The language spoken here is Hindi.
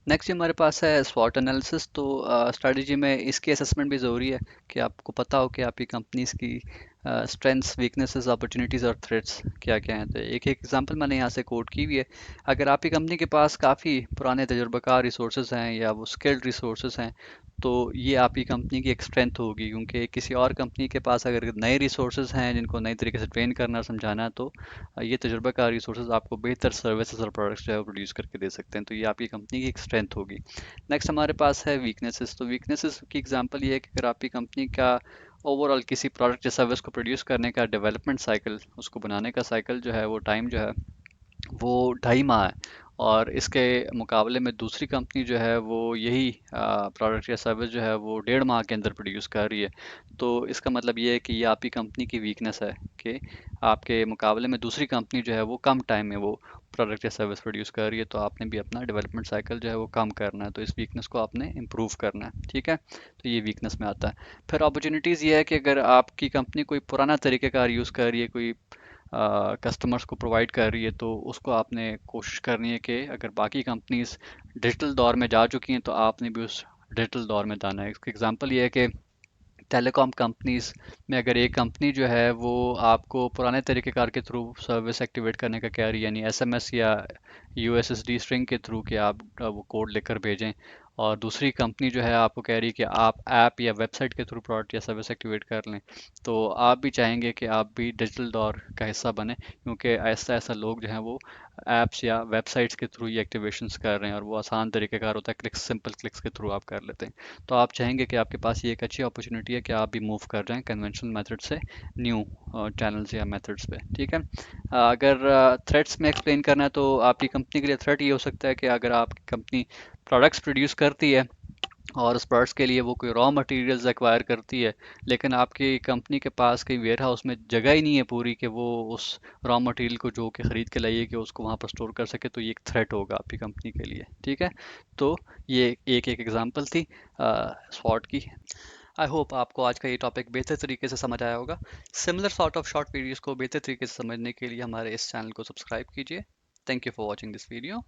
नेक्स्ट हमारे पास है स्वॉट एनालिसिस। तो स्ट्रेटजी में इसकी असेसमेंट भी ज़रूरी है कि आपको पता हो कि आपकी कंपनीज की स्ट्रेंथ्स, वीकनेसेस, अपॉर्चुनिटीज़ और थ्रेट्स क्या क्या हैं। तो एक एक एग्जांपल मैंने यहाँ से कोट की हुई है। अगर आपकी कंपनी के पास काफ़ी पुराने तजुर्बाकार रिसोर्सेज हैं या वो स्किल्ड रिसोर्सेज हैं, तो ये आपकी कंपनी की एक स्ट्रेंथ होगी, क्योंकि किसी और कंपनी के पास अगर नए रिसोर्सेज हैं जिनको नई तरीके से ट्रेन करना और समझाना है, तो ये तजुर्बाकार रिसोर्सेज आपको बेहतर सर्विसेज और प्रोडक्ट्स जो है वो प्रोड्यूस करके दे सकते हैं। तो ये आपकी कंपनी की एक स्ट्रेंथ होगी। नेक्स्ट हमारे पास है वीकनेसेस। तो वीकनेसेस की एग्जांपल ये है कि अगर आपकी कंपनी का ओवरऑल किसी प्रोडक्ट या सर्विस को प्रोड्यूस करने का डेवलपमेंट साइकिल, उसको बनाने का साइकिल जो है, वो टाइम जो है वो 2.5 माह है, और इसके मुकाबले में दूसरी कंपनी जो है वो यही प्रोडक्ट या सर्विस जो है वो 1.5 माह के अंदर प्रोड्यूस कर रही है। तो इसका मतलब ये है कि ये आपकी कंपनी की वीकनेस है कि आपके मुकाबले में दूसरी कंपनी जो है वो कम टाइम में वो प्रोडक्ट या सर्विस प्रोड्यूस कर रही है। तो आपने भी अपना डेवलपमेंट साइकिल जो है वो कम करना है, तो इस वीकनेस को आपने इम्प्रूव करना है। ठीक है, तो ये वीकनेस में आता है। फिर अपॉर्चुनिटीज़ ये है कि अगर आपकी कंपनी कोई पुराना तरीक़ेकार यूज़ कर रही है, कोई कस्टमर्स को प्रोवाइड कर रही है, तो उसको आपने कोशिश करनी है कि अगर बाकी कंपनीज डिजिटल दौर में जा चुकी हैं, तो आपने भी उस डिजिटल दौर में जाना है। इसका एग्जांपल ये है कि टेलीकॉम कंपनीज में अगर एक कंपनी जो है वो आपको पुराने तरीक़ेकार के थ्रू सर्विस एक्टिवेट करने का कह रही है, यानी एसएमएस या यूएसएसडी स्ट्रिंग के थ्रू कि आप वो कोड लिखकर भेजें, और दूसरी कंपनी जो है आपको कह रही है कि आप ऐप या वेबसाइट के थ्रू प्रोडक्ट या सर्विस एक्टिवेट कर लें, तो आप भी चाहेंगे कि आप भी डिजिटल दौर का हिस्सा बने, क्योंकि ऐसा ऐसा लोग जो हैं वो ऐप्स या वेबसाइट्स के थ्रू ये एक्टिवेशंस कर रहे हैं, और वो आसान तरीक़ेकार होता है, क्लिक्स, सिंपल क्लिक्स के थ्रू आप कर लेते हैं। तो आप चाहेंगे कि आपके पास ये एक अच्छी अपॉर्चुनिटी है कि आप भी मूव कर जाएं कन्वेंशनल मेथड से न्यू चैनल्स या मेथड्स पे। ठीक है, अगर थ्रेट्स में एक्सप्लेन करना है, तो आपकी कंपनी के लिए थ्रेट ये हो सकता है कि अगर आपकी कंपनी प्रोडक्ट्स प्रोड्यूस करती है और उस प्रोडक्ट्स के लिए वो कोई रॉ मटेरियल्स एक्वायर करती है, लेकिन आपकी कंपनी के पास कहीं वेयर हाउस में जगह ही नहीं है पूरी कि वो उस रॉ मटेरियल को जो कि ख़रीद के लाइए कि उसको वहाँ पर स्टोर कर सके, तो ये एक थ्रेट होगा आपकी कंपनी के लिए। ठीक है, तो ये एक एक एग्जांपल थी स्वॉट की। आई होप आपको आज का ये टॉपिक बेहतर तरीके से समझ आया होगा। Similar sort of short videos को बेहतर तरीके से समझने के लिए हमारे इस चैनल को सब्सक्राइब कीजिए। Thank you for watching this video.